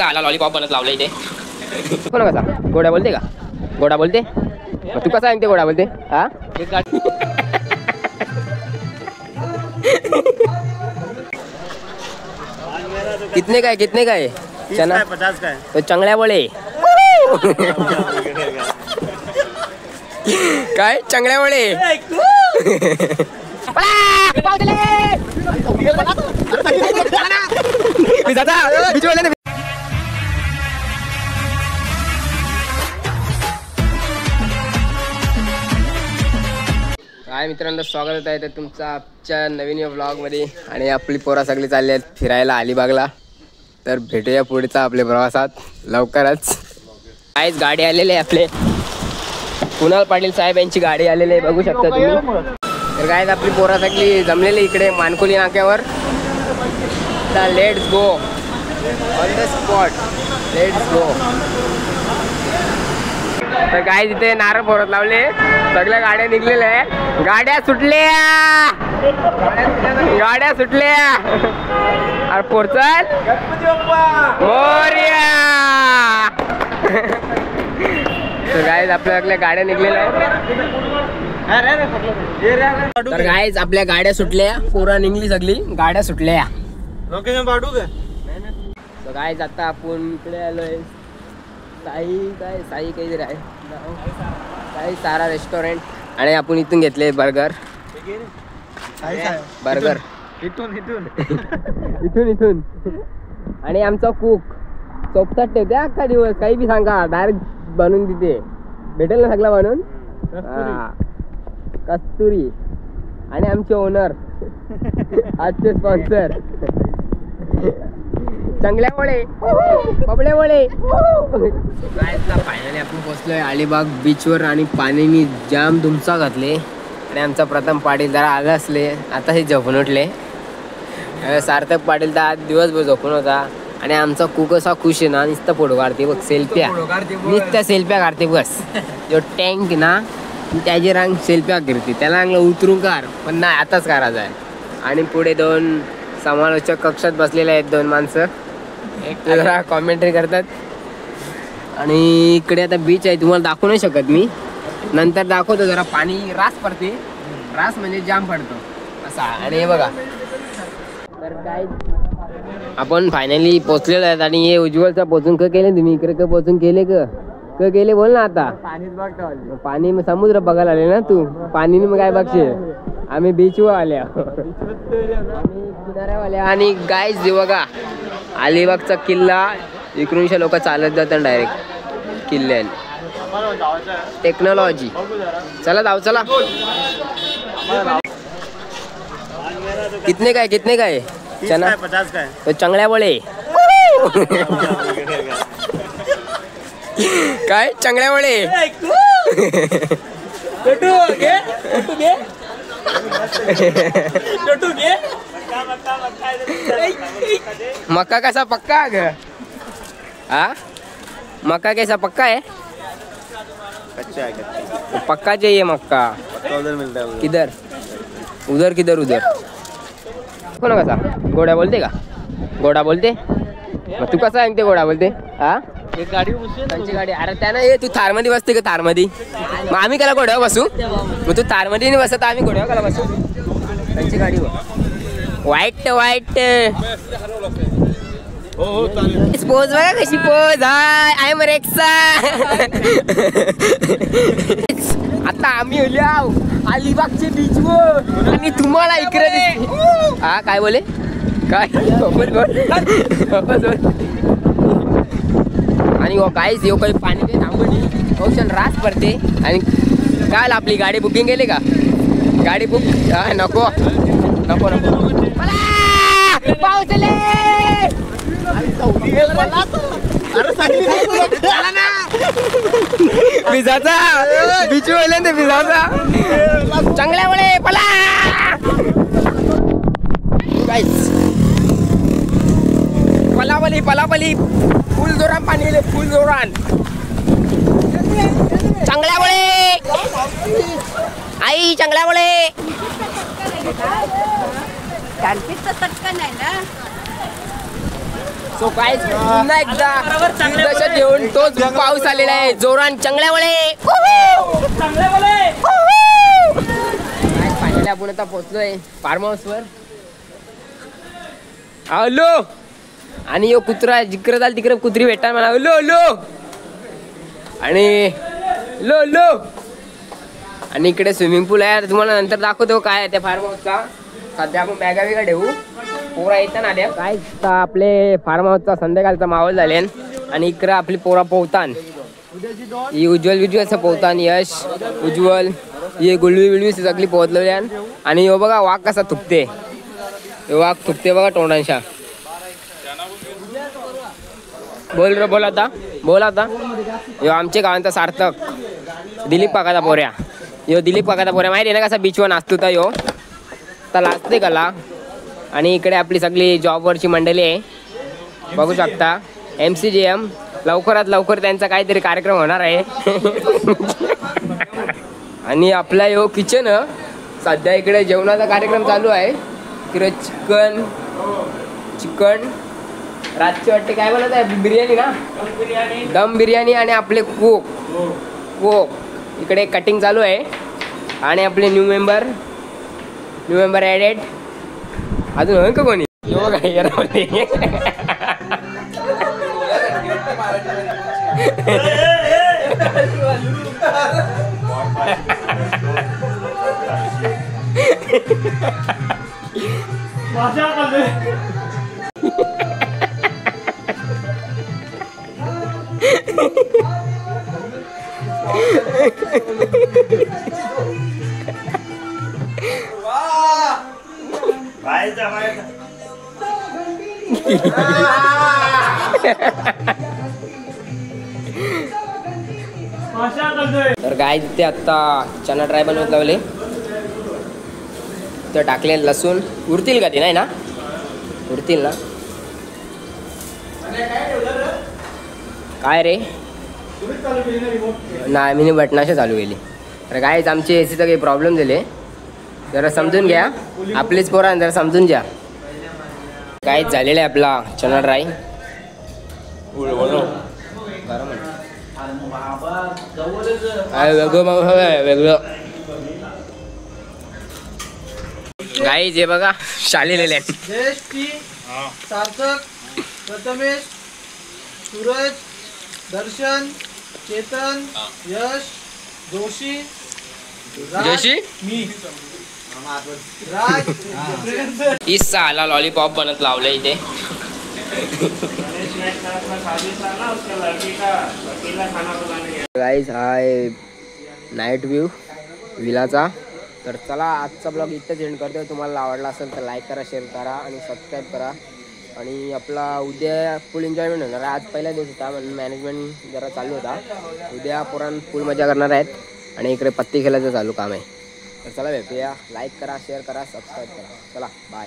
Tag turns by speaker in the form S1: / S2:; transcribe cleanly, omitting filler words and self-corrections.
S1: आला लॉलीपॉप बनत लावलं इथे. कोण कसा गोडा बोलते का? गोडा बोलते. तू कसा सांगते गोडा बोलते? हा कितने का है? कितने का है? चना
S2: 50 का है.
S1: तो चंगळ्या बोले काय चंगळ्या बोले काय मित्रांनो, स्वागत आहे तुमचं आजच्या नवीन व्लॉग मध्ये. आणि आपली पोरा सगळी चालली आहेत फिरायला अलिबागला. तर भेटूया पुढचा आपल्या प्रवासात लवकरच. काहीच गाडी आलेली आहे आपले कुणाल पाटील साहेब यांची गाडी आलेली आहे, बघू शकता तुम्ही. तर काय आपली पोरा सगळी जमलेली इकडे मानकोली नाक्यावर. तर let's go on the spot, let's go. तर काय तिथे नारळ फोडत लावले, सगळ्या गाड्या निघलेल्या आहे. गाड्या सुटल्या, गाड्या सुटल्या. अरे पोरचल मोरया. तर गाईज आपल्या गाड्या निघलेल्या आहेत. तर गाईज आपल्या गाड्या सुटल्या, पोरा निघली सगळी, गाड्या सुटल्या.
S2: लोकेशन पाठवू का?
S1: तर गाईज आता आपण इकडे आलोय साई काहीतरी आहे, साई सारा रेस्टॉरंट. आणि आपण इथून घेतले बर्गर. बर्गर
S2: इथून
S1: इथून. आणि आमचा कुक चौपटात ठेवते अख्खा दिवस, काही बी सांगा डायरेक्ट बनवून देते. भेटेल ना सगळं बनवून. कस्तुरी. आणि आमचे ओनर आजचे स्पॉन्सर चांगल्यामुळे बबड्यामुळे. फायनली आपण पोहोचलोय अलिबाग बीचवर. आणि पाणीनी जाम धुमसा घातले. आणि आमचा प्रथम पाटील जरा आला असले, आता हे झोपून उठले. सार्थक पाटील तर आज दिवसभर झोपून होता. आणि आमचा कुक असा खुश आहे ना, नुसतं फोटो काढते बघ, सेल्फ्या नुसत्या सेल्फ्या काढते बस. जो टँक ना त्याची रांग सेल्फ्या करते, त्याला चांगलं उतरून कार, पण नाही आताच करायचं आहे. आणि पुढे दोन समालोचक कक्षात बसलेले आहेत, दोन माणसं जरा कॉमेंट्री करतात. आणि इकडे आता बीच आहे, तुम्हाला दाखवू नाही शकत मी, नंतर दाखवतो. जरा पाणी रास पडते, रास म्हणजे जाम पडतो असा. आणि हे बघा, तर काय आपण फायनली पोचलेलो आहेत. आणि हे उज्ज्वलचा पोचून क केले तुम्ही इकडे, क पोचून केले क केले बोल ना. आता पाणी मग समुद्र बघायला आले ना तू, पाणीने मग काय बघशील. आम्ही बीचवर आल्या, आम्ही किनाऱ्यावाल्या. आणि गाईज जे बघा अलिबागचा किल्ला, इकडूनशा लोक चालत जातात डायरेक्ट किल्ल्याने. टेक्नॉलॉजी. चला जाऊ, चला. कितने का है? चना
S2: 50 का है.
S1: तो चंगळ्या बोले काय चंगळ्या बोले. मक्का कैसा पक्का है? हाँ मक्का कैसा पक्का है?
S2: अच्छा है.
S1: पक्का चाहिए मक्का.
S2: उधर मिलता है.
S1: किधर? उधर किधर? उधर. कोण कसा गोडा बोलते का? गोडा बोलते. मग तू कसा सांगते गोडा बोलते? हा गाडी त्यांची गाडी. अरे त्यानं ये तू थार मध्ये बसते का? थार मध्ये. मग आम्ही त्याला घोड्यावर बसू? मग तू थार मध्ये नाही बसत, आम्ही घोड्यावर कला बसू? त्यांची गाडी वाईट वाईट. पोज बघा कशी पोज. I am रेक्सा. आता आम्ही आलो अलिबागच्या बीचवर. आणि तुम्हाला इकडे हा काय बोले काय आणि काहीच येऊ काही पाणी काही थांबवली औषण रास पडते. आणि काल आपली गाडी बुकिंग केली का? गाडी बुक नको नको नको पावसले. विजाचा बीच वळले ते विजाचा चांगल्या वेळे पला. पलापली पलापली फुल जोरान पाणी गेले, फुल जोरान. चांगल्या वेळे आई चांगल्या वेळे.
S3: गारपीटचा चटका नाही ना.
S1: सो काय पुन्हा एकदा दशा घेऊन तोच पाऊस आलेला आहे जोरान चांगल्यामुळे फायनली आपण आता पोहोचलोय फार्म हाऊस वर. हॅलो आणि यो कुत्रा जिकडे जाल तिकडे कुत्री भेटा म्हणा लो लो आणि लो लो. आणि इकडे स्विमिंग पूल आहे तुम्हाला नंतर दाखवतो काय आहे त्या फार्म हाऊसचा. सध्या आपण बॅगा बिगा ठेवू पोरा येतात ना द्या काय आपले फार्म हाऊसचा संध्याकाळचा माहोल झाले. आणि इकडं आपली पोरा पोहतान ही उज्ज्वल पोहतान यश उज्ज्वल ही गुळवी बिळवी सगळी पोहतलेली. आणि यो बघा वाघ कसा थुकते वाघ थुकते बघा तोंडांशा. बोल आता यो आमच्या गावांचा सार्थक दिलीप काकाचा पोऱ्या. यो दिलीप काकाचा पोऱ्या माहिती आहे ना कसा बीचवर नाचतो तर यो तर लाजते कला. आणि इकडे आपली सगळी जॉबवरची मंडळी आहे बघू शकता. MCGM लवकरात लवकर त्यांचा काहीतरी कार्यक्रम होणार आहे. आणि आपला यो किचन सध्या इकडे जेवणाचा कार्यक्रम चालू आहे. इकडे चिकन रातची वाटते काय बनवत आहे बिर्याणी ना दम बिर्याणी. आणि आपले कोक इकडे कटिंग चालू आहे. आणि आपले न्यू मेंबर ॲडेड अजून होय का कोणी यो काय तर काय तिथे आता चना ड्राय बनवत लावले तर टाकले लसूण उरतील का ते नाही ना उरतील ना काय रे नाही मी बटनाशा चालू केली. तर कायच आमचे एसीचा काही प्रॉब्लेम झाले जरा समजून घ्या आपलीच पोरा जरा समजून घ्या. काहीच झालेलं आहे आपला चना ड्राय वेगळं गाई जे बघा शालेलेले
S4: सार्थक प्रथमेश सूरज दर्शन चेतन यश जोशी
S1: मी इस्सा आला लॉलीपॉप बनत लावलं इथे. गाईज हाय नाईट व्ह्यू विलाचा. तर चला आजचा ब्लॉग इथंच एंड करतोय. तुम्हाला आवडला असेल तर लाईक करा शेअर करा आणि सबस्क्राईब करा. आणि आपला उद्या फुल एन्जॉयमेंट होणार आहे. आज पहिला दिवस होता म्हणून मॅनेजमेंट जरा चालू होता. उद्या पोरांना फुल मजा करणार आहेत. आणि इकडे पत्ती खेळायचं चालू काम आहे. तर चला भेटूया. लाईक करा शेअर करा सबस्क्राईब करा. चला बाय.